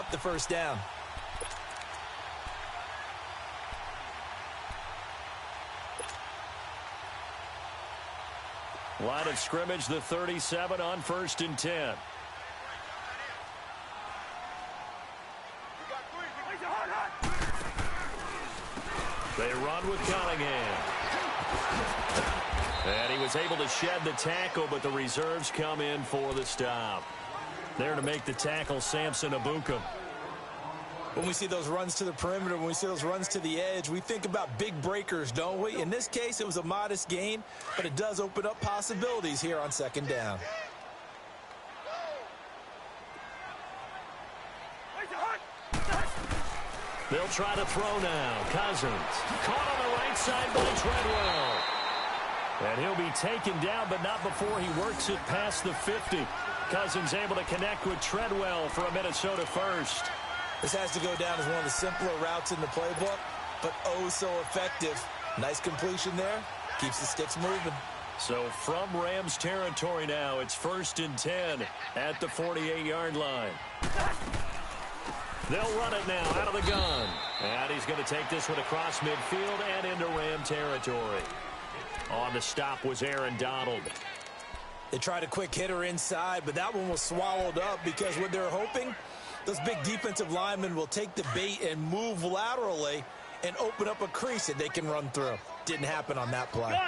up the first down. Line of scrimmage, the 37 on 1st and 10. They run with Cunningham. And he was able to shed the tackle, but the reserves come in for the stop. There to make the tackle, Samson Ebukam. When we see those runs to the perimeter, when we see those runs to the edge, we think about big breakers, don't we? In this case, it was a modest gain, but it does open up possibilities here on 2nd down. They'll try to throw now. Cousins caught on the right side by Treadwell. And he'll be taken down, but not before he works it past the 50. Cousins able to connect with Treadwell for a Minnesota first. This has to go down as one of the simpler routes in the playbook, but oh so effective. Nice completion there. Keeps the sticks moving. So from Rams territory now, it's 1st and 10 at the 48-yard line. They'll run it now out of the gun. And he's going to take this one across midfield and into Ram territory. On the stop was Aaron Donald. They tried a quick hitter inside, but that one was swallowed up because what they're hoping, those big defensive linemen will take the bait and move laterally and open up a crease that they can run through. Didn't happen on that play.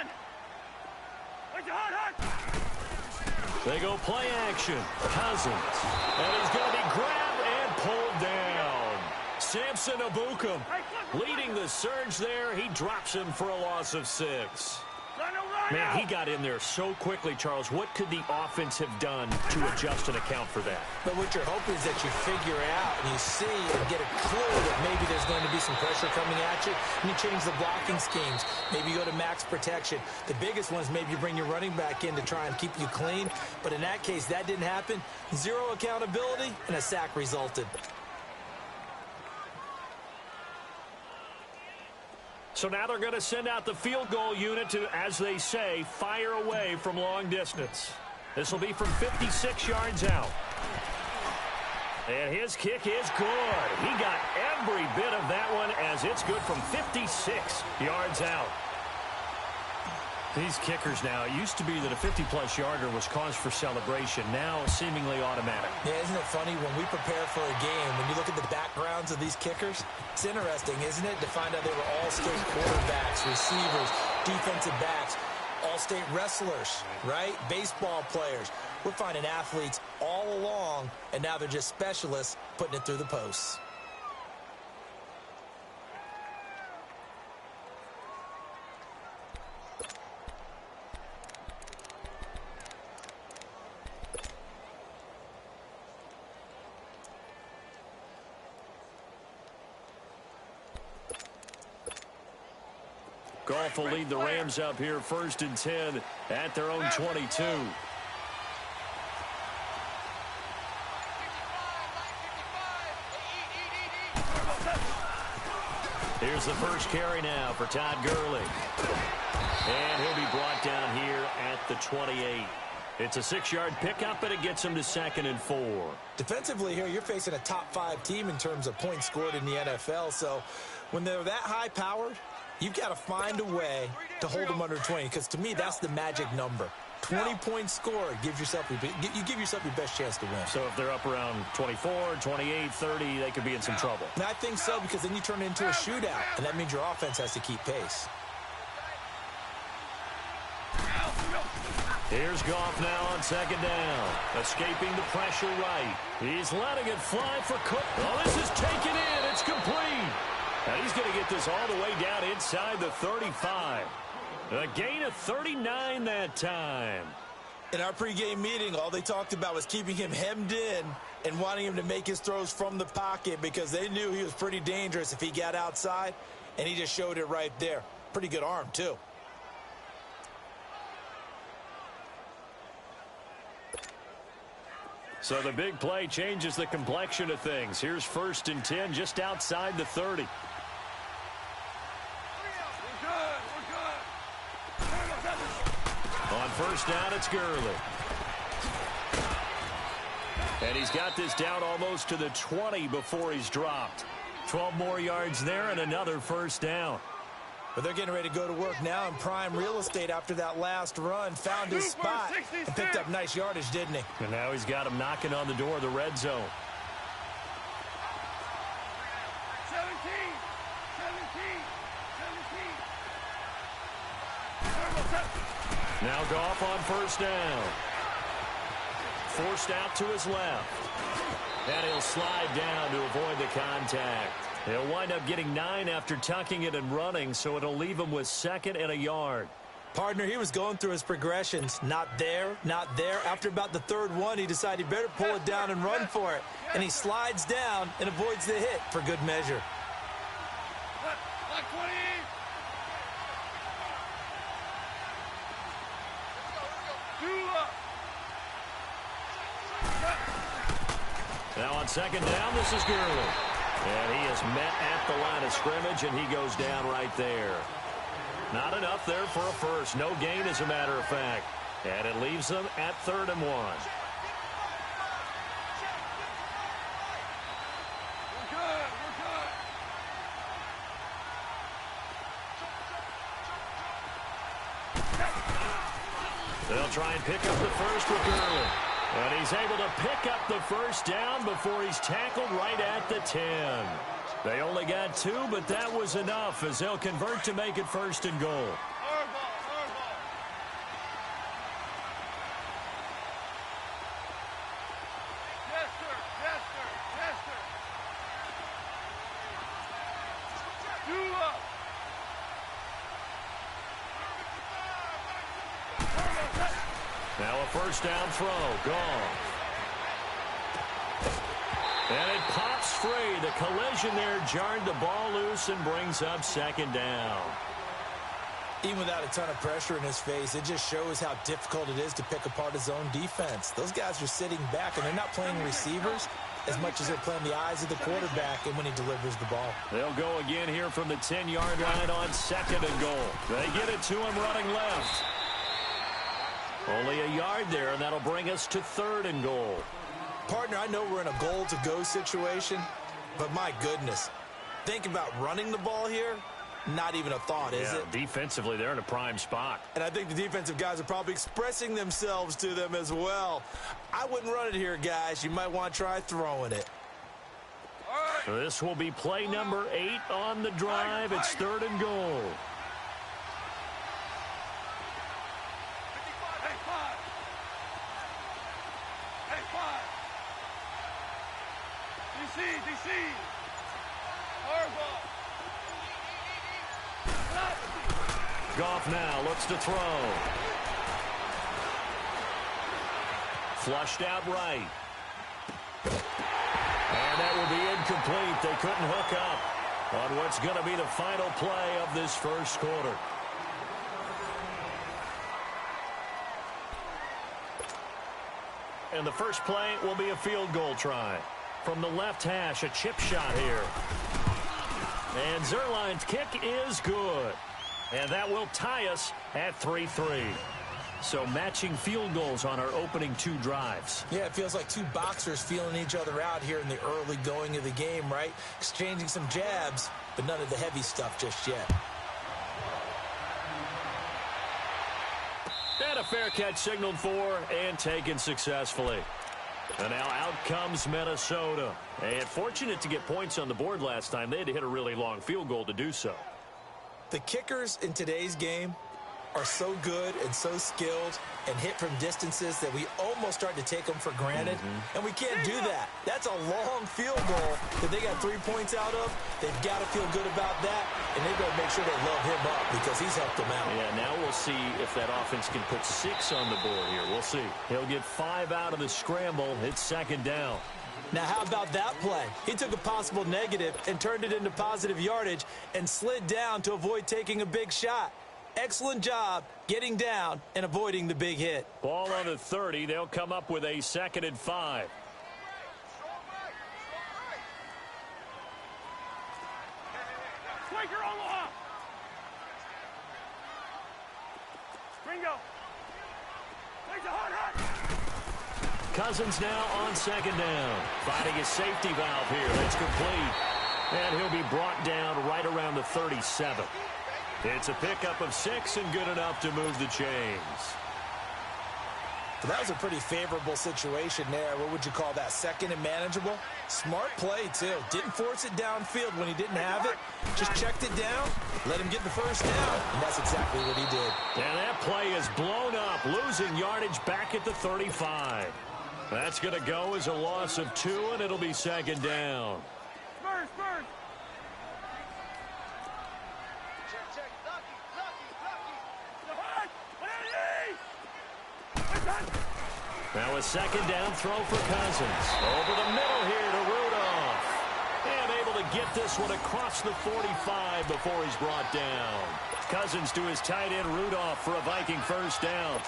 They go play action. Cousins. And he's going to be grabbed and pulled down. Samson Ebukam leading the surge there. He drops him for a loss of 6. Man, he got in there so quickly, Charles. What could the offense have done to adjust and account for that? But what you're hoping is that you figure out and you see and get a clue that maybe there's going to be some pressure coming at you, and you change the blocking schemes. Maybe you go to max protection. The biggest one is maybe you bring your running back in to try and keep you clean. But in that case, that didn't happen. Zero accountability, and a sack resulted. So now they're going to send out the field goal unit to, as they say, fire away from long distance. This will be from 56 yards out. And his kick is good. He got every bit of that one as it's good from 56 yards out. These kickers now, it used to be that a 50-plus yarder was cause for celebration. Now seemingly automatic. Yeah, isn't it funny when we prepare for a game, when you look at the backgrounds of these kickers, it's interesting, isn't it, to find out they were all-state quarterbacks, receivers, defensive backs, all-state wrestlers, right? Baseball players. We're finding athletes all along, and now they're just specialists putting it through the posts. Goff will lead the Rams up here 1st and 10 at their own 22. Here's the first carry now for Todd Gurley. And he'll be brought down here at the 28. It's a 6-yard pickup, and it gets him to 2nd and 4. Defensively here, you're facing a top-5 team in terms of points scored in the NFL. So when they're that high-powered, you've got to find a way to hold them under 20, because to me, that's the magic number. 20-point score gives yourself you give yourself your best chance to win. So if they're up around 24, 28, 30, they could be in some trouble. And I think so, because then you turn it into a shootout, and that means your offense has to keep pace. Here's Goff now on 2nd down. Escaping the pressure right. He's letting it fly for Cook. Oh, this is taken in. It's complete. Now he's going to get this all the way down inside the 35. A gain of 39 that time. In our pregame meeting, all they talked about was keeping him hemmed in and wanting him to make his throws from the pocket, because they knew he was pretty dangerous if he got outside, and he just showed it right there. Pretty good arm, too. So the big play changes the complexion of things. Here's 1st and 10 just outside the 30. On 1st down, it's Gurley. And he's got this down almost to the 20 before he's dropped. 12 more yards there and another first down. But they're getting ready to go to work now in prime real estate after that last run. Found his spot and picked up nice yardage, didn't he? And now he's got him knocking on the door of the red zone. 17. Now Goff on first down. Forced out to his left. And he'll slide down to avoid the contact. He'll wind up getting 9 after tucking it and running, so it'll leave him with 2nd and a yard. Partner, he was going through his progressions. Not there, not there. After about the 3rd one, he decided he better pull it down and run for it. And he slides down and avoids the hit for good measure. Like 20. Now on 2nd down, this is Gurley. And he is met at the line of scrimmage, and he goes down right there. Not enough there for a first. No gain, as a matter of fact. And it leaves them at 3rd and 1. They'll try and pick up the first with Gurley. And he's able to pick up the first down before he's tackled right at the 10. They only got 2, but that was enough as they'll convert to make it 1st and goal. Yes, sir. Yes, sir. Yes, sir. 2 up. Now a first down throw. Gone. And it pops free. The collision there jarred the ball loose and brings up 2nd down. Even without a ton of pressure in his face, it just shows how difficult it is to pick apart his own defense. Those guys are sitting back, and they're not playing receivers as much as they're playing the eyes of the quarterback and when he delivers the ball. They'll go again here from the 10-yard line on 2nd and goal. They get it to him running left. Only a yard there, and that'll bring us to 3rd and goal. Partner, I know we're in a goal-to-go situation, but my goodness, think about running the ball here. Not even a thought, is it? Defensively, they're in a prime spot. And I think the defensive guys are probably expressing themselves to them as well. I wouldn't run it here, guys. You might want to try throwing it. This will be play number 8 on the drive. It's 3rd and goal. DC. Goff now looks to throw. Flushed out right. And that will be incomplete. They couldn't hook up on what's going to be the final play of this first quarter. And the first play will be a field goal try. From the left hash, a chip shot here. And Zerline's kick is good. And that will tie us at 3-3. So matching field goals on our opening 2 drives. Yeah, it feels like 2 boxers feeling each other out here in the early going of the game, right? Exchanging some jabs, but none of the heavy stuff just yet. And a fair catch signaled for and taken successfully. And now out comes Minnesota. And fortunate to get points on the board last time. They had to hit a really long field goal to do so. The kickers in today's game are so good and so skilled and hit from distances that we almost start to take them for granted. And we can't do that. That's a long field goal that they got 3 points out of. They've got to feel good about that, and they've got to make sure they love him up because he's helped them out. Yeah, now we'll see if that offense can put 6 on the board here. We'll see. He'll get 5 out of the scramble. It's 2nd down. Now, how about that play? He took a possible negative and turned it into positive yardage and slid down to avoid taking a big shot. Excellent job getting down and avoiding the big hit. Ball on the 30. They'll come up with a 2nd and 5. Squeaker Omaha. Ringo. Takes a hard hut. Cousins now on second down. Finding his safety valve here. That's complete. And he'll be brought down right around the 37. It's a pickup of 6 and good enough to move the chains. That was a pretty favorable situation there. What would you call that? Second and manageable? Smart play, too. Didn't force it downfield when he didn't have it. Just checked it down, let him get the first down. And that's exactly what he did. And that play is blown up, losing yardage back at the 35. That's going to go as a loss of 2, and it'll be second down. Spurs, Spurs. Now a second down throw for Cousins. Over the middle here to Rudolph. And able to get this one across the 45 before he's brought down. Cousins to his tight end Rudolph for a Viking first down.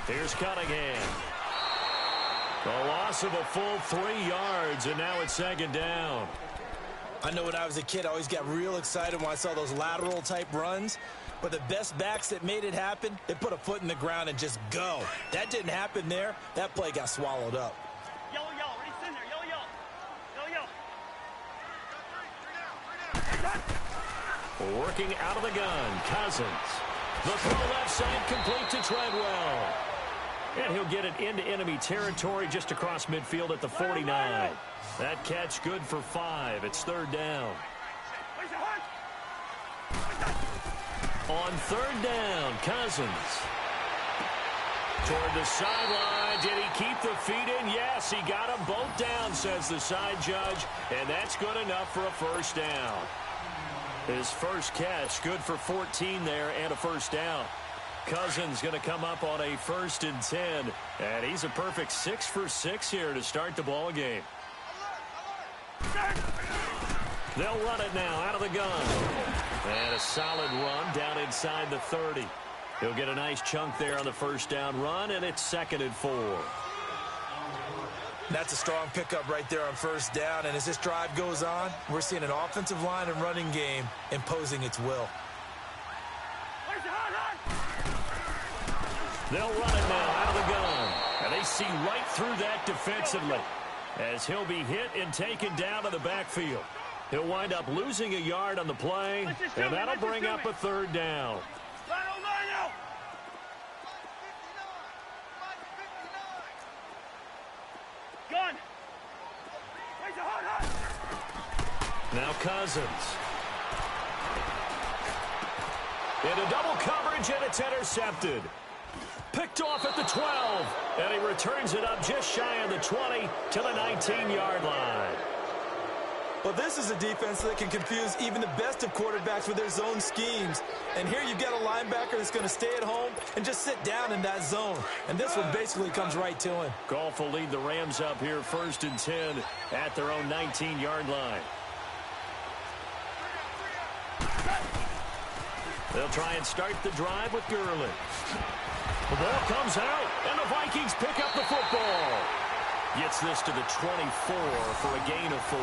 Here's Cunningham. A loss of a full 3 yards, and now it's second down. I know when I was a kid, I always got real excited when I saw those lateral-type runs. But the best backs that made it happen, they put a foot in the ground and just go. That didn't happen there. That play got swallowed up. Yellow, yellow. Ready, in there. Yellow, yellow. Yellow, yellow. Working out of the gun, Cousins. The throw left side complete to Treadwell. And he'll get it into enemy territory just across midfield at the 49. That catch good for 5. It's third down. On third down, Cousins. Toward the sideline. Did he keep the feet in? Yes, he got them both down, says the side judge. And that's good enough for a first down. His first catch, good for 14 there and a first down. Cousins going to come up on a 1st and 10. And he's a perfect 6 for 6 here to start the ball game. They'll run it now out of the gun. And a solid run down inside the 30. He'll get a nice chunk there on the first down run, and it's 2nd and 4. That's a strong pickup right there on first down. And as this drive goes on, we're seeing an offensive line and running game imposing its will. They'll run it now out of the gun. And they see right through that defensively as he'll be hit and taken down to the backfield. He'll wind up losing a yard on the play, and that'll bring up a third down. Gun. Now Cousins. Into double coverage, and it's intercepted. Picked off at the 12, and he returns it up just shy of the 20 to the 19-yard line. Well, this is a defense that can confuse even the best of quarterbacks with their zone schemes. And here you've got a linebacker that's going to stay at home and just sit down in that zone. And this one basically comes right to him. Goff will lead the Rams up here 1st and 10 at their own 19-yard line. They'll try and start the drive with Gurley. The ball comes out, and the Vikings pick up the football. Gets this to the 24 for a gain of 4.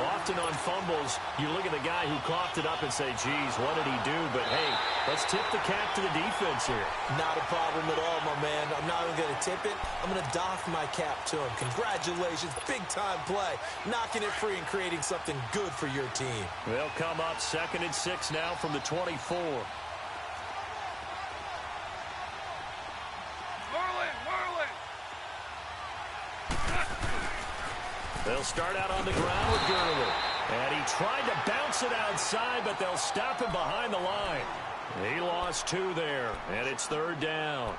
Often on fumbles, you look at the guy who coughed it up and say, geez, what did he do? But, hey, let's tip the cap to the defense here. Not a problem at all, my man. I'm not even going to tip it. I'm going to doff my cap to him. Congratulations. Big-time play. Knocking it free and creating something good for your team. They'll come up 2nd and 6 now from the 24. They'll start out on the ground with Gurley. And he tried to bounce it outside, but they'll stop him behind the line. He lost 2 there, and it's third down.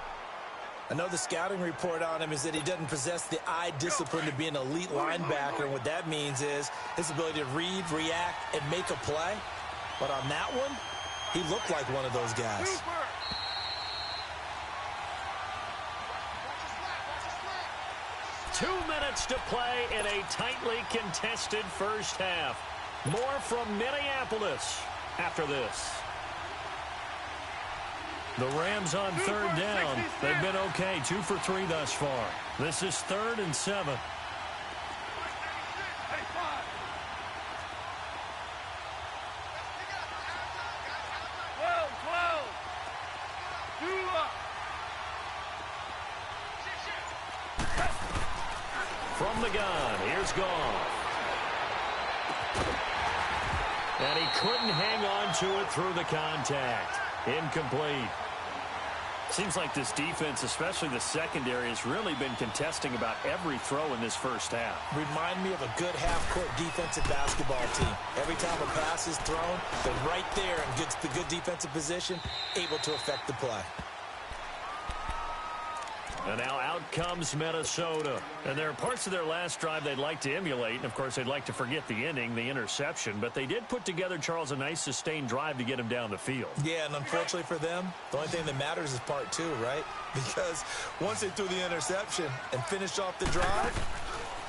I know the scouting report on him is that he doesn't possess the eye discipline to be an elite linebacker. And what that means is his ability to read, react, and make a play. But on that one, he looked like one of those guys. 2 minutes to play in a tightly contested first half. More from Minneapolis after this. The Rams on third down. They've been okay, 2 for 3 thus far. This is 3rd and 7. from the gun. Here's Goff. And he couldn't hang on to it through the contact. Incomplete. Seems like this defense, especially the secondary, has really been contesting about every throw in this first half. Remind me of a good half-court defensive basketball team. Every time a pass is thrown, they're right there and gets the good defensive position, able to affect the play. And now out comes Minnesota. And there are parts of their last drive they'd like to emulate. And, of course, they'd like to forget the inning, the interception. But they did put together, Charles, a nice sustained drive to get him down the field. Yeah, and unfortunately for them, the only thing that matters is part two, right? Because once they threw the interception and finished off the drive,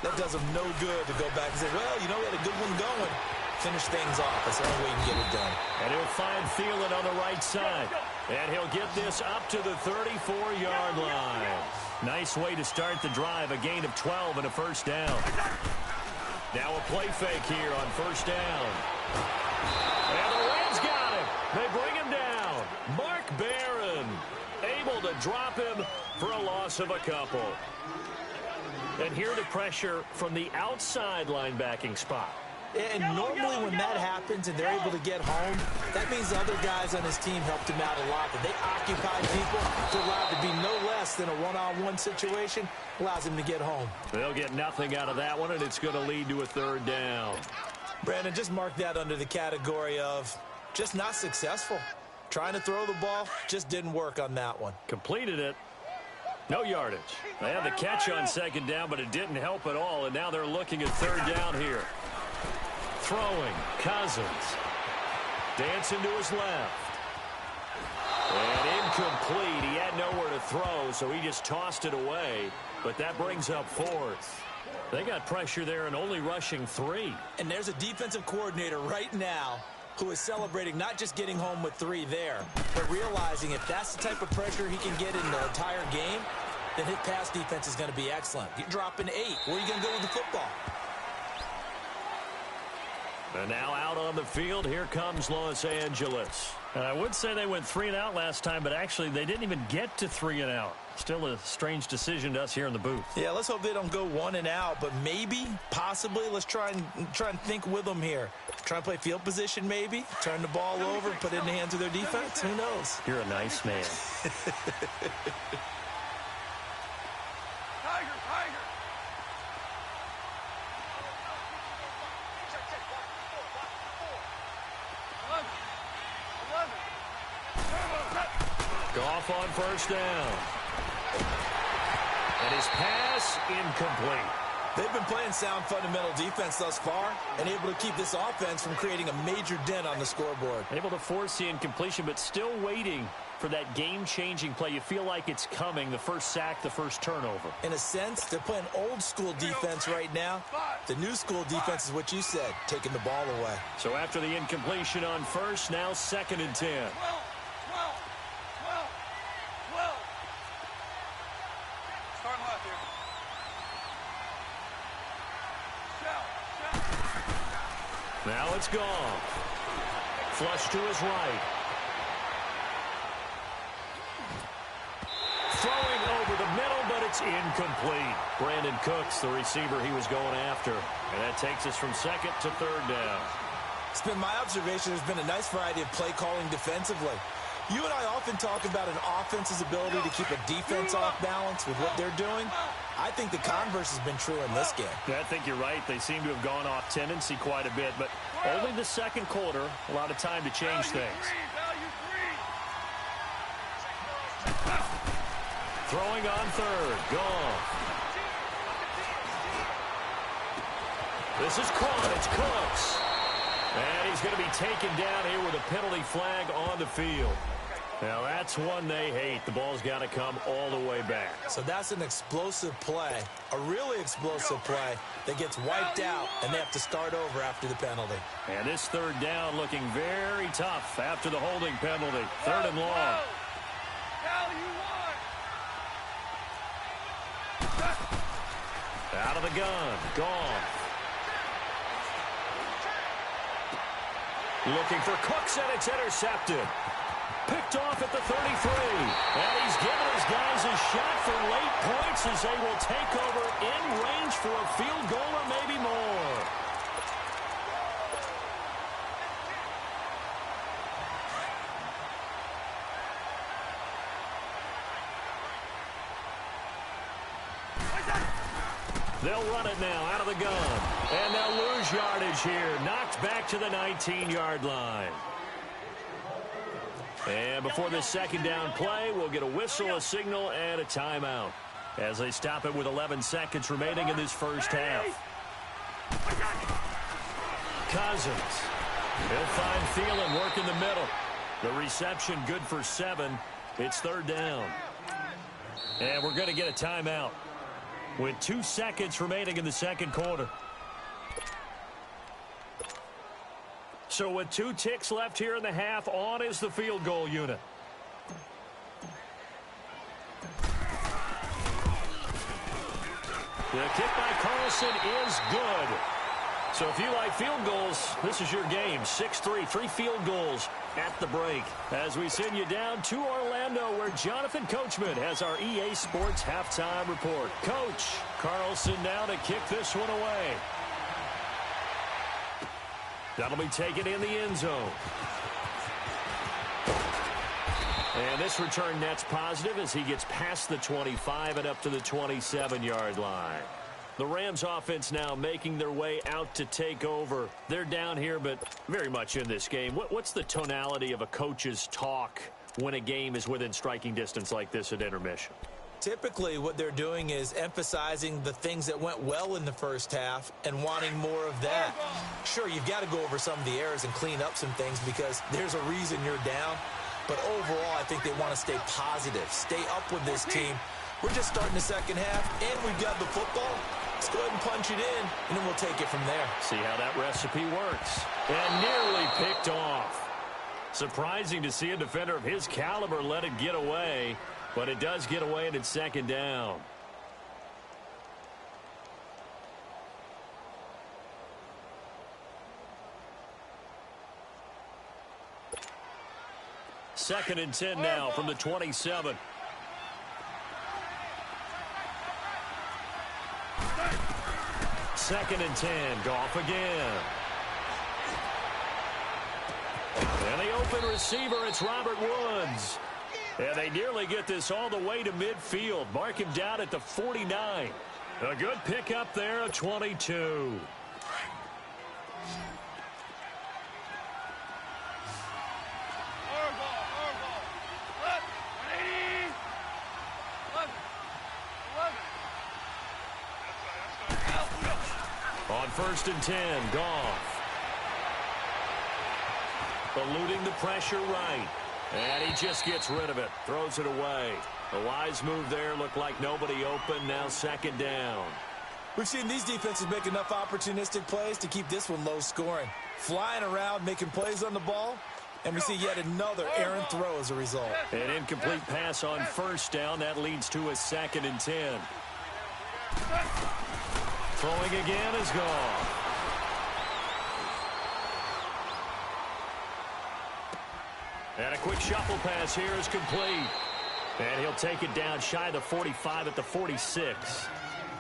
that does them no good to go back and say, well, you know, we had a good one going. Finish things off. That's the only way you can get it done. And he'll find Thielen on the right side. And he'll get this up to the 34-yard line. Nice way to start the drive. A gain of 12 and a first down. Now a play fake here on first down. And the Rams got him. They bring him down. Mark Barron able to drop him for a loss of a couple. And here the pressure from the outside linebacking spot. And normally when that happens and they're able to get home, that means the other guys on his team helped him out a lot. That they occupy people to allow it to be no less than a one-on-one situation, allows him to get home. They'll get nothing out of that one, and it's going to lead to a third down. Brandon, just mark that under the category of just not successful. Trying to throw the ball, just didn't work on that one. Completed it. No yardage. They had the catch on second down, but it didn't help at all, and now they're looking at third down here. Throwing, Cousins. Dancing to his left. And incomplete. He had nowhere to throw, so he just tossed it away. But that brings up fourth. They got pressure there and only rushing 3. And there's a defensive coordinator right now who is celebrating not just getting home with 3 there, but realizing if that's the type of pressure he can get in the entire game, then his pass defense is going to be excellent. You're dropping 8. Where are you going to go with the football? And now out on the field, here comes Los Angeles. And I would say they went 3 and out last time, but actually they didn't even get to 3 and out. Still a strange decision to us here in the booth. Yeah, let's hope they don't go 1 and out, but maybe, possibly, let's try and think with them here. Try and play field position maybe, turn the ball over, put it in the hands of their defense. Who knows? You're a nice man. Goff on first down. And his pass incomplete. They've been playing sound fundamental defense thus far and able to keep this offense from creating a major dent on the scoreboard. Able to force the incompletion, but still waiting for that game-changing play. You feel like it's coming, the first sack, the first turnover. In a sense, they're playing old-school defense right now. The new-school defense is what you said, taking the ball away. So after the incompletion on first, now 2nd and 10. Now it's gone. Flush to his right. Throwing over the middle, but it's incomplete. Brandon Cooks, the receiver he was going after. And that takes us from 2nd to 3rd down. It's been my observation there's been a nice variety of play calling defensively. You and I often talk about an offense's ability to keep a defense off balance with what they're doing. I think the converse has been true in this game. Yeah, I think you're right. They seem to have gone off tendency quite a bit, but only the second quarter, a lot of time to change things. Throwing on third, gone. This is caught, it's Cooks. And he's going to be taken down here with a penalty flag on the field. Now that's one they hate. The ball's got to come all the way back. So that's an explosive play, a really explosive play that gets wiped out, and they have to start over after the penalty. And this third down looking very tough after the holding penalty. 3rd and long. Out of the gun, gone. Looking for Cooks, and it's intercepted. Picked off at the 33. And he's given his guys a shot for late points as they will take over in range for a field goal or maybe more. They'll run it now out of the gun. And they'll lose yardage here. Knocked back to the 19-yard line. And before this second down play, we'll get a whistle, a signal, and a timeout as they stop it with 11 seconds remaining in this first half. Cousins. He'll find Thielen, work in the middle. The reception good for 7. It's third down. And we're going to get a timeout with 2 seconds remaining in the second quarter. So with 2 ticks left here in the half, on is the field goal unit. The kick by Carlson is good. So if you like field goals, this is your game. 6-3, 3 field goals at the break. As we send you down to Orlando, where Jonathan Coachman has our EA Sports halftime report. Coach, Carlson now to kick this one away. That'll be taken in the end zone. And this return net's positive as he gets past the 25 and up to the 27-yard line. The Rams offense now making their way out to take over. They're down here, but very much in this game. What's the tonality of a coach's talk when a game is within striking distance like this at intermission? Typically, what they're doing is emphasizing the things that went well in the first half and wanting more of that. Sure, you've got to go over some of the errors and clean up some things because there's a reason you're down. But overall, I think they want to stay positive, stay up with this team. We're just starting the second half, and we've got the football. Let's go ahead and punch it in, and then we'll take it from there. See how that recipe works. And nearly picked off. Surprising to see a defender of his caliber let it get away, but it does get away, and it's second down. Second and 10 now from the 27. Second and 10. Goff again. And the open receiver, it's Robert Woods. And they nearly get this all the way to midfield. Mark him down at the 49. A good pickup there, a 22. On first and 10, Goff. Eluding the pressure right. And he just gets rid of it. Throws it away. A wise move there. Looked like nobody open. Now second down. We've seen these defenses make enough opportunistic plays to keep this one low scoring. Flying around, making plays on the ball. And we see yet another errant throw as a result. An incomplete pass on first down. That leads to a second and 10. Throwing again is gone. And a quick shuffle pass here is complete. And he'll take it down shy of the 45 at the 46.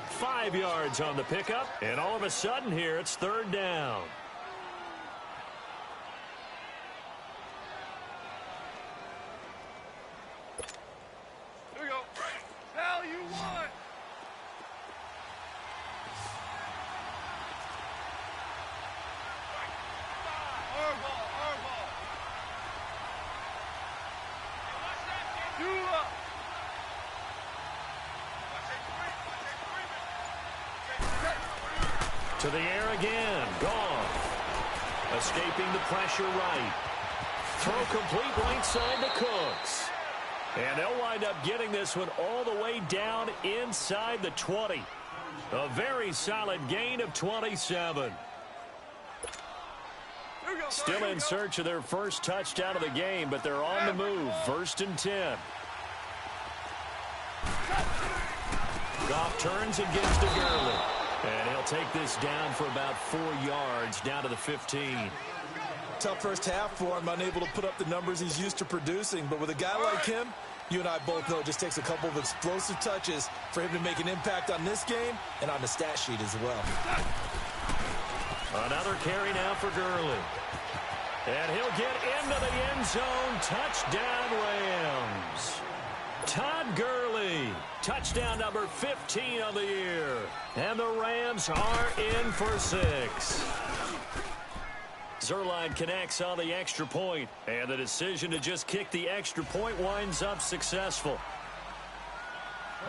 5 yards on the pickup. And all of a sudden here, it's third down. Here we go. Hell you want. To the air again. Goff. Escaping the pressure right. Throw complete right side to Cooks. And they'll wind up getting this one all the way down inside the 20. A very solid gain of 27. Still in search of their first touchdown of the game, but they're on the move. First and 10. Goff turns and gives to Gurley. And he'll take this down for about 4 yards, down to the 15. tough first half for him, unable to put up the numbers he's used to producing. But with a guy like him, you and I both know it just takes a couple of explosive touches for him to make an impact on this game and on the stat sheet as well. Another carry now for Gurley. And he'll get into the end zone. Touchdown, Rams. Todd Gurley, touchdown number 15 of the year. And the Rams are in for 6. Zerline connects on the extra point, and the decision to just kick the extra point winds up successful.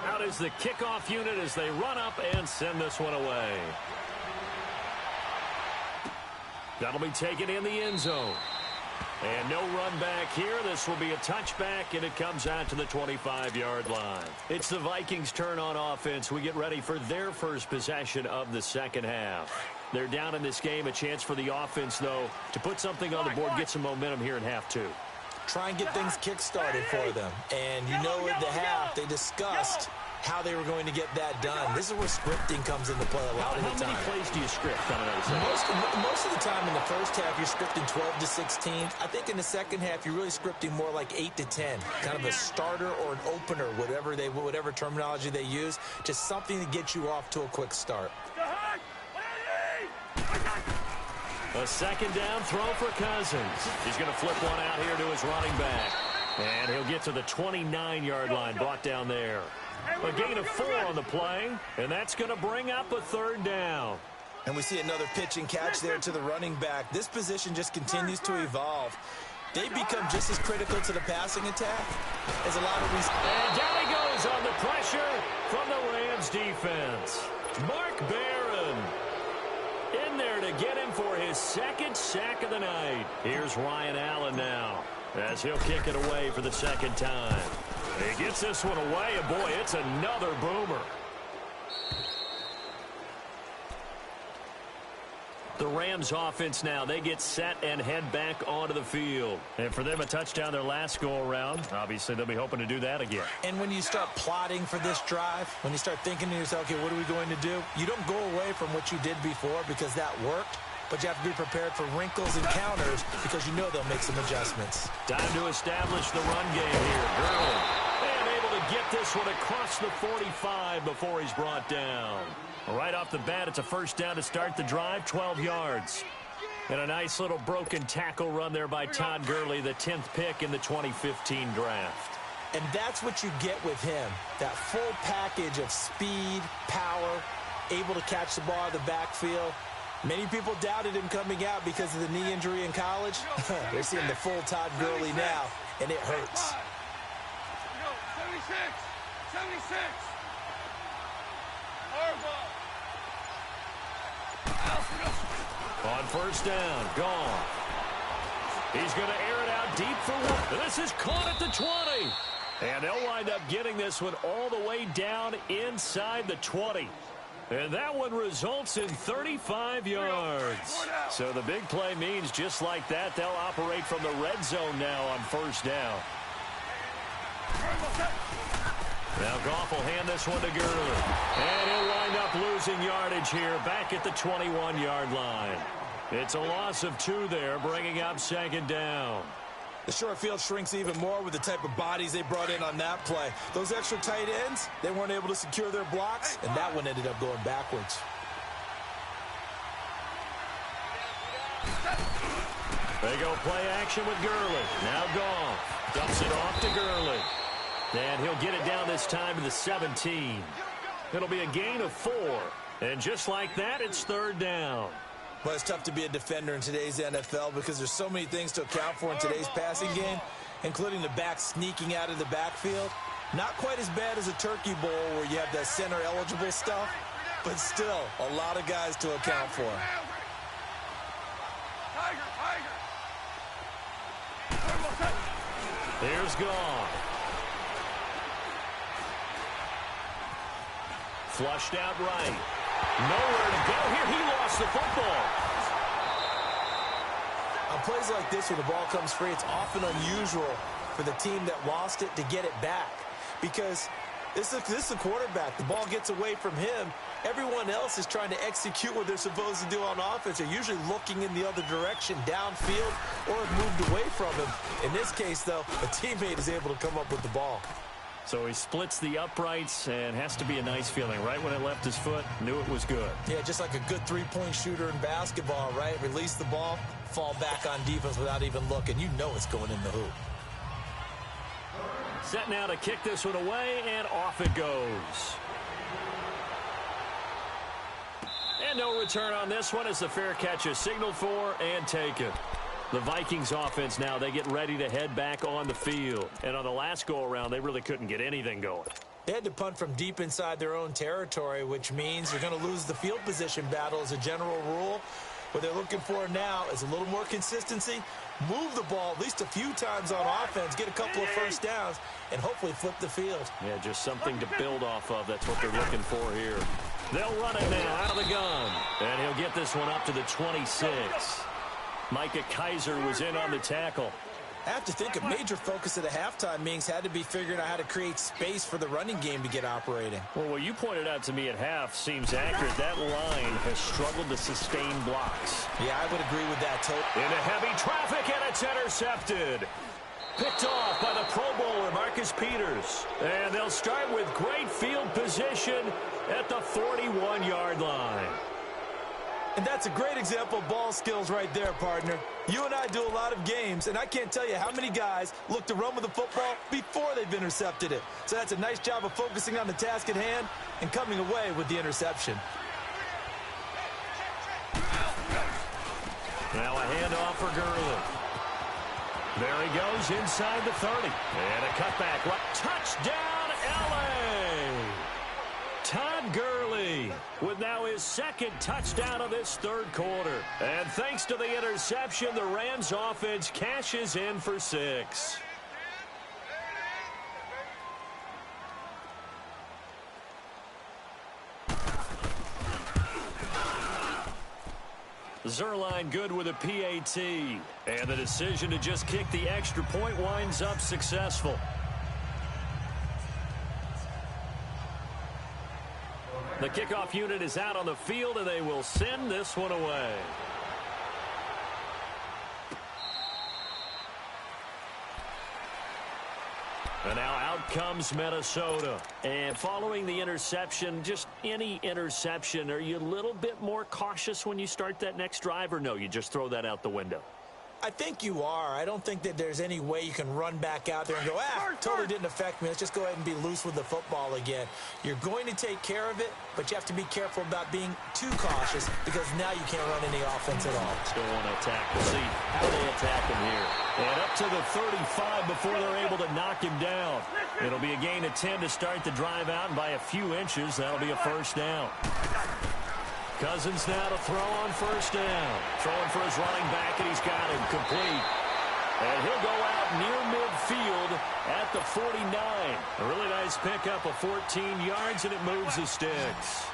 Out is the kickoff unit as they run up and send this one away. That'll be taken in the end zone. And no run back here. This will be a touchback, and it comes out to the 25-yard line. It's the Vikings' turn on offense. We get ready for their first possession of the second half. They're down in this game. A chance for the offense, though, to put something on the board, get some momentum here in half two. Try and get things kick-started for them. And you know at the half, they discussed how they were going to get that done. This is where scripting comes into play a lot of the time. How many plays do you script coming out of the second? Most of the time in the first half, you're scripting 12 to 16. I think in the second half, you're really scripting more like 8 to 10. Kind of a starter or an opener, whatever terminology they use. Just something to get you off to a quick start. A second down throw for Cousins. He's going to flip one out here to his running back. And he'll get to the 29-yard line, brought down there. A gain of 4 on the play, and that's going to bring up a third down. And we see another pitch and catch there to the running back. This position just continues to evolve. They become just as critical to the passing attack as a lot of these. And down he goes on the pressure from the Rams defense. Mark Barron in there to get him for his second sack of the night. Here's Ryan Allen now as he'll kick it away for the second time. He gets this one away, and boy, it's another boomer. The Rams offense now, they get set and head back onto the field. And for them, a touchdown their last go-around. Obviously, they'll be hoping to do that again. And when you start plotting for this drive, when you start thinking to yourself, okay, what are we going to do? You don't go away from what you did before because that worked. But you have to be prepared for wrinkles and counters because you know they'll make some adjustments. Time to establish the run game here. Gurley, and able to get this one across the 45 before he's brought down. Right off the bat, it's a first down to start the drive, 12 yards. And a nice little broken tackle run there by Todd Gurley, the 10th pick in the 2015 draft. And that's what you get with him, that full package of speed, power, able to catch the ball out of the backfield. Many people doubted him coming out because of the knee injury in college. They're seeing the full Todd Gurley now, and it hurts. 76. On first down, gone. He's going to air it out deep for one. This is caught at the 20. And they'll wind up getting this one all the way down inside the 20. And that one results in 35 yards. So the big play means just like that, they'll operate from the red zone now on first down. Now Goff will hand this one to Gurley. And he'll wind up losing yardage here back at the 21-yard line. It's a loss of 2 there, bringing up second down. The short field shrinks even more with the type of bodies they brought in on that play. Those extra tight ends, they weren't able to secure their blocks, and that one ended up going backwards. They go play action with Gurley. Now Goff dumps it off to Gurley. And he'll get it down this time to the 17. It'll be a gain of 4. And just like that, it's third down. Well, it's tough to be a defender in today's NFL because there's so many things to account for in today's passing game, including the back sneaking out of the backfield. Not quite as bad as a turkey bowl where you have that center-eligible stuff, but still a lot of guys to account for. Here's Goff. Flushed out right. Nowhere to go here. He lost the football. On plays like this where the ball comes free, it's often unusual for the team that lost it to get it back because This is the quarterback. The ball gets away from him. Everyone else is trying to execute what they're supposed to do on offense. They're usually looking in the other direction, downfield, or have moved away from him. In this case, though, a teammate is able to come up with the ball. So he splits the uprights, and has to be a nice feeling. Right when it left his foot, knew it was good. Yeah, just like a good three-point shooter in basketball, right? Release the ball, fall back on defense without even looking. You know it's going in the hoop. Set now to kick this one away, and off it goes. And no return on this one as the fair catch is signaled for and taken. The Vikings offense now, they get ready to head back on the field. And on the last go-around, they really couldn't get anything going. They had to punt from deep inside their own territory, which means you're going to lose the field position battle as a general rule. What they're looking for now is a little more consistency, move the ball at least a few times on offense, get a couple of first downs, and hopefully flip the field. Yeah, just something to build off of. That's what they're looking for here. They'll run it now out of the gun. And he'll get this one up to the 26. Micah Kaiser was in on the tackle. I have to think a major focus at the halftime meetings had to be figuring out how to create space for the running game to get operating. Well, what you pointed out to me at half seems accurate. That line has struggled to sustain blocks. Yeah, I would agree with that, totally. Into heavy traffic, and it's intercepted. Picked off by the Pro Bowler, Marcus Peters. And they'll start with great field position at the 41-yard line. And that's a great example of ball skills right there, partner. You and I do a lot of games, and I can't tell you how many guys look to run with the football before they've intercepted it. So that's a nice job of focusing on the task at hand and coming away with the interception. Now a handoff for Gurley. There he goes inside the 30. And a cutback. Touchdown, L.A. Todd Gurley with now his second touchdown of this third quarter. And thanks to the interception, the Rams offense cashes in for 6. Zerline good with a PAT. And the decision to just kick the extra point winds up successful. The kickoff unit is out on the field, and they will send this one away. And now out comes Minnesota. And following the interception, just any interception, are you a little bit more cautious when you start that next drive, or no, you just throw that out the window? I think you are. I don't think that there's any way you can run back out there and go, totally didn't affect me. Let's just go ahead and be loose with the football again. You're going to take care of it, but you have to be careful about being too cautious because now you can't run any offense at all. Still want to attack. We'll see how they attack him here. And up to the 35 before they're able to knock him down. It'll be a gain of 10 to start the drive out, and by a few inches, that'll be a first down. Cousins now to throw on first down. Throwing for his running back, and he's got him complete. And he'll go out near midfield at the 49. A really nice pickup of 14 yards, and it moves the sticks.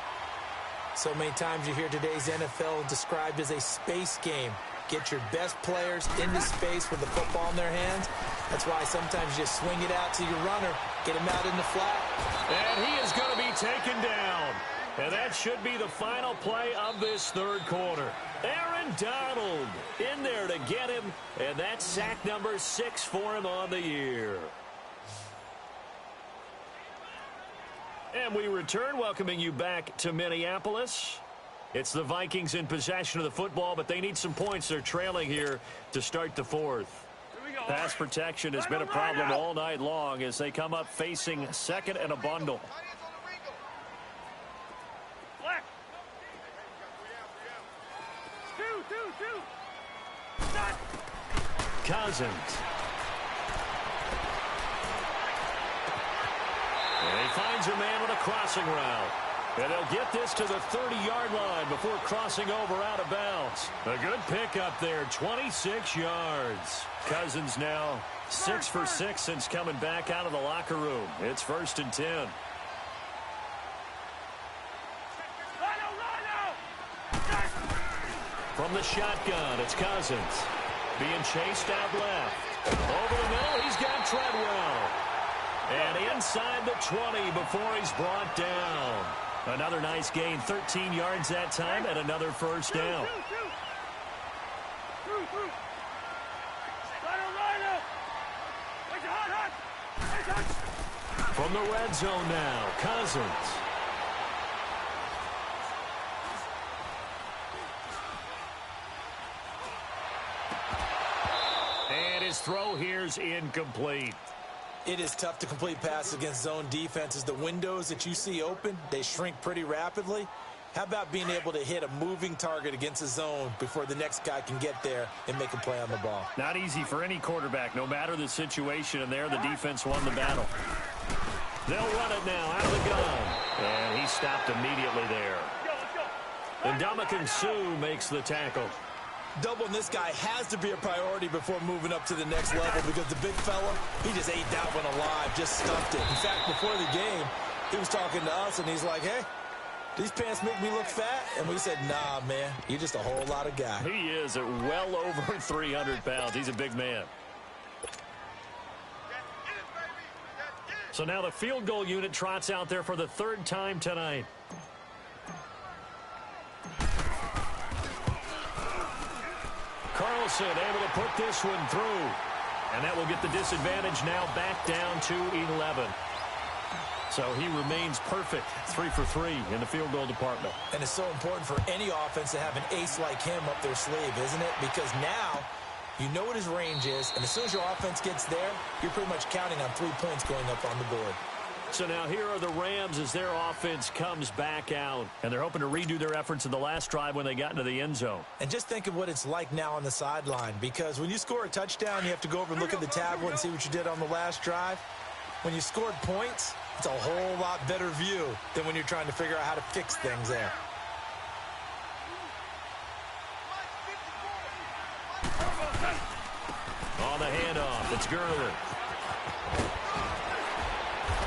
So many times you hear today's NFL described as a space game. Get your best players into space with the football in their hands. That's why sometimes you just swing it out to your runner, get him out in the flat. And he is going to be taken down. And that should be the final play of this third quarter. Aaron Donald in there to get him, and that's sack number 6 for him on the year. And we return, welcoming you back to Minneapolis. It's the Vikings in possession of the football, but they need some points. They're trailing here to start the fourth. Pass protection has been a problem all night long as they come up facing second and a bundle. Cousins. And he finds a man with a crossing route. And they'll get this to the 30-yard line before crossing over out of bounds. A good pickup there, 26 yards. Cousins now 6 for 6 since coming back out of the locker room. It's 1st and 10. From the shotgun, it's Cousins. Being chased out left. Over the middle, he's got Treadwell. And inside the 20 before he's brought down. Another nice gain, 13 yards that time, and another first down. From the red zone now, Cousins. And his throw here's incomplete. It is tough to complete passes against zone defenses. The windows that you see open, they shrink pretty rapidly. How about being able to hit a moving target against a zone before the next guy can get there and make a play on the ball? Not easy for any quarterback, no matter the situation. And there, the defense won the battle. They'll run it now out of the gun. And he stopped immediately there. And Ndamukong Suh makes the tackle. Doubling this guy has to be a priority before moving up to the next level because the big fella, he just ate that one alive, just stuffed it. In fact, before the game, he was talking to us, and he's like, hey, these pants make me look fat? And we said, nah, man, you're just a whole lot of guy. He is at well over 300 pounds. He's a big man. So now the field goal unit trots out there for the third time tonight. Carlson able to put this one through. And that will get the disadvantage now back down to 11. So he remains perfect, 3 for 3 in the field goal department. And it's so important for any offense to have an ace like him up their sleeve, isn't it? Because now you know what his range is, and as soon as your offense gets there, you're pretty much counting on 3 points going up on the board. So now here are the Rams as their offense comes back out. And they're hoping to redo their efforts in the last drive when they got into the end zone. And just think of what it's like now on the sideline. Because when you score a touchdown, you have to go over and look at the tablet and see what you did on the last drive. When you scored points, it's a whole lot better view than when you're trying to figure out how to fix things there. On the handoff, it's Gurley.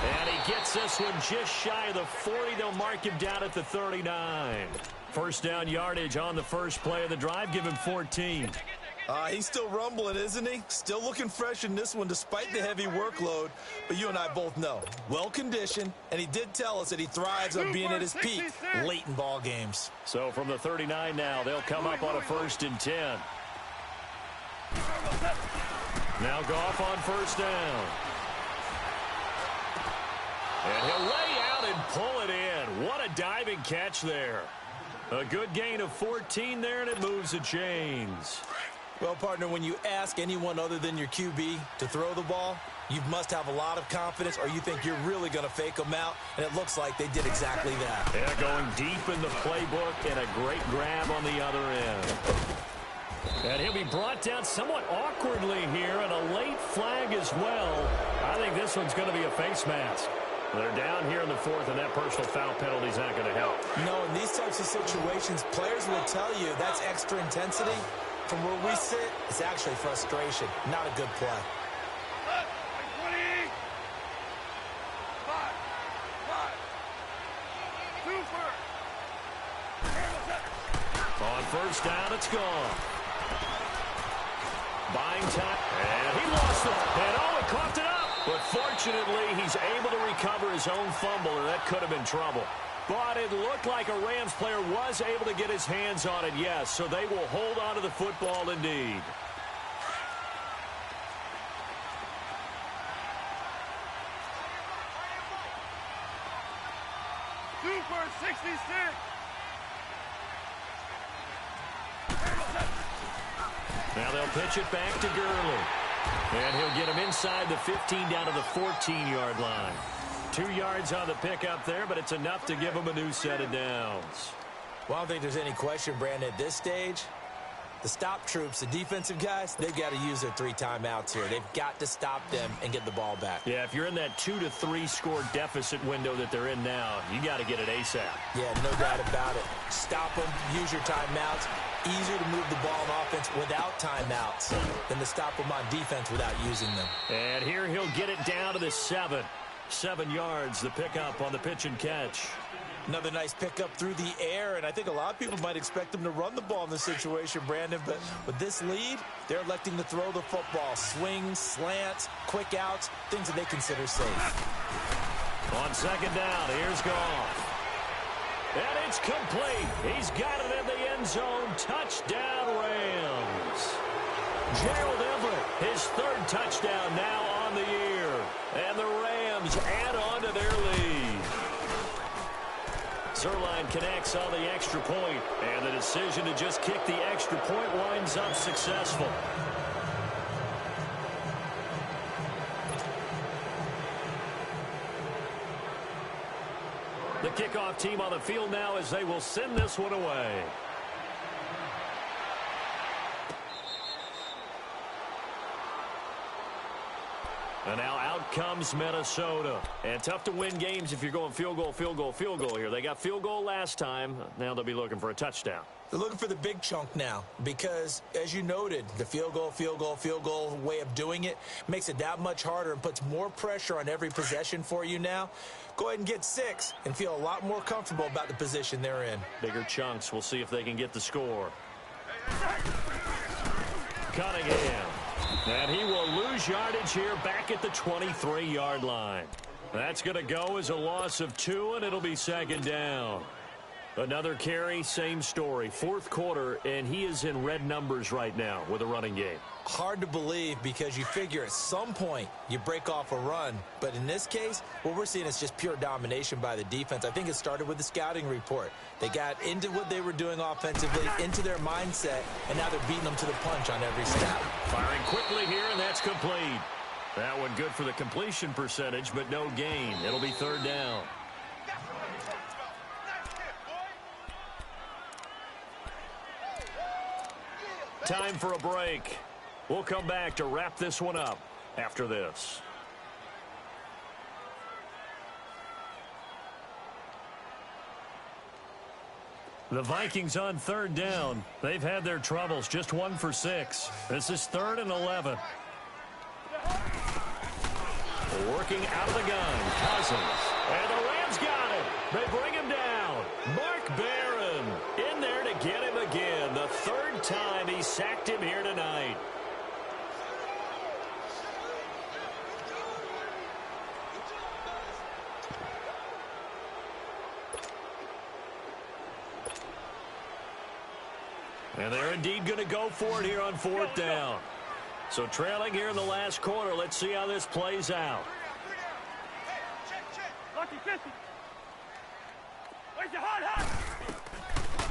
And he gets this one just shy of the 40. They'll mark him down at the 39. First down yardage on the first play of the drive. Give him 14. He's still rumbling, isn't he? Still looking fresh in this one despite the heavy workload. But you and I both know, well-conditioned, and he did tell us that he thrives on being at his peak late in ball games. So from the 39 now, they'll come up on a 1st and 10. Now Goff on first down. And he'll lay out and pull it in. What a diving catch there. A good gain of 14 there, and it moves the chains. Well, partner, when you ask anyone other than your QB to throw the ball, you must have a lot of confidence or you think you're really going to fake them out, and it looks like they did exactly that. Yeah, going deep in the playbook and a great grab on the other end. And he'll be brought down somewhat awkwardly here, and a late flag as well. I think this one's going to be a face mask. They're down here in the 4th, and that personal foul penalty is not going to help. No, in these types of situations, players will tell you that's extra intensity. From where we sit, it's actually frustration, not a good play. On first down, it's gone. Buying time, and he lost it. And oh, he coughed it up. But fortunately, he's able to recover his own fumble, or that could have been trouble. But it looked like a Rams player was able to get his hands on it, yes. So they will hold on to the football indeed. Super 66. Now they'll pitch it back to Gurley. And he'll get him inside the 15 down to the 14-yard line. 2 yards on the pickup there, but it's enough to give him a new set of downs. Well, I don't think there's any question, Brandon, at this stage, the stop troops, the defensive guys, they've got to use their 3 timeouts here. They've got to stop them and get the ball back. Yeah, if you're in that 2 to 3 score deficit window that they're in now, you got to get it ASAP. Yeah, no doubt about it. Stop them, use your timeouts. Easier to move the ball on offense without timeouts than to stop them on defense without using them. And here he'll get it down to the 7. 7 yards, the pickup on the pitch and catch. Another nice pickup through the air, and I think a lot of people might expect them to run the ball in this situation, Brandon, but with this lead, they're electing to throw the football. Swings, slants, quick outs, things that they consider safe. On second down, here's Goff. And it's complete. He's got it in the end zone. Touchdown, Rams. Gerald Everett, his third touchdown now on the year. And the Rams add on to their lead. Zerline connects on the extra point, and the decision to just kick the extra point winds up successful. The kickoff team on the field now as they will send this one away. And now out comes Minnesota. And tough to win games if you're going field goal, field goal, field goal here. They got field goal last time. Now they'll be looking for a touchdown. They're looking for the big chunk now because, as you noted, the field goal way of doing it makes it that much harder and puts more pressure on every possession for you now. Go ahead and get 6 and feel a lot more comfortable about the position they're in. Bigger chunks. We'll see if they can get the score. Cunningham. And he will lose yardage here back at the 23-yard line. That's going to go as a loss of 2, and it'll be second down. Another carry, same story. Fourth quarter, and he is in red numbers right now with a running game. Hard to believe because you figure at some point you break off a run. But in this case, what we're seeing is just pure domination by the defense. I think it started with the scouting report. They got into what they were doing offensively, into their mindset, and now they're beating them to the punch on every snap. Firing quickly here, and that's complete. That one good for the completion percentage, but no gain. It'll be third down. Time for a break. We'll come back to wrap this one up after this. The Vikings on third down. They've had their troubles. Just 1 for 6. This is 3rd and 11. Working out of the gun. Cousins. And the Rams got it. They bring him down. Mark Barron in there to get him again. The 3rd time he sacked him here tonight. And they're indeed going to go for it here on 4th down. So trailing here in the last quarter. Let's see how this plays out.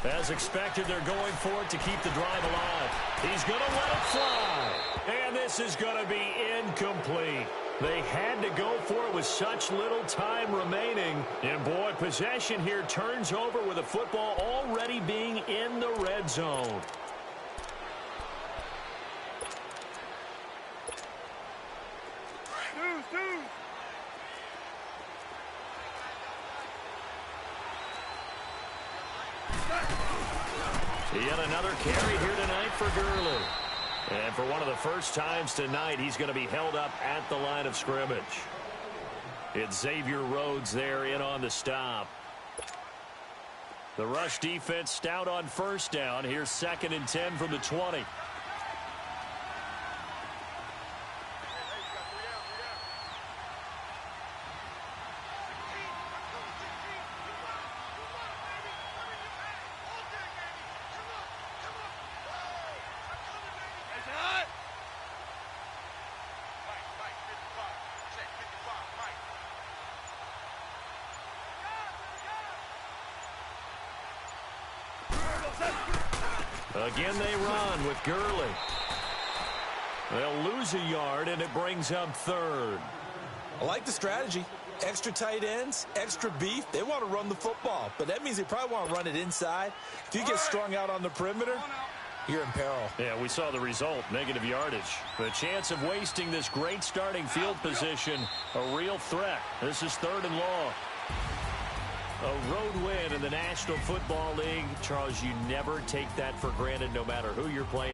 As expected, they're going for it to keep the drive alive. He's going to let it fly. And this is going to be incomplete. They had to go for it with such little time remaining. And, boy, possession here turns over with the football already being in the red zone. Yet another carry here tonight for Gurley. And for one of the first times tonight, he's going to be held up at the line of scrimmage. It's Xavier Rhodes there in on the stop. The rush defense stout on first down. Here's 2nd and 10 from the 20. Again, they run with Gurley. They'll lose a yard, and it brings up 3rd. I like the strategy. Extra tight ends, extra beef. They want to run the football, but that means they probably want to run it inside. If you get strung out on the perimeter, you're in peril. Yeah, we saw the result, negative yardage. The chance of wasting this great starting field position, a real threat. This is 3rd and long. A road win in the National Football League. Charles, you never take that for granted no matter who you're playing.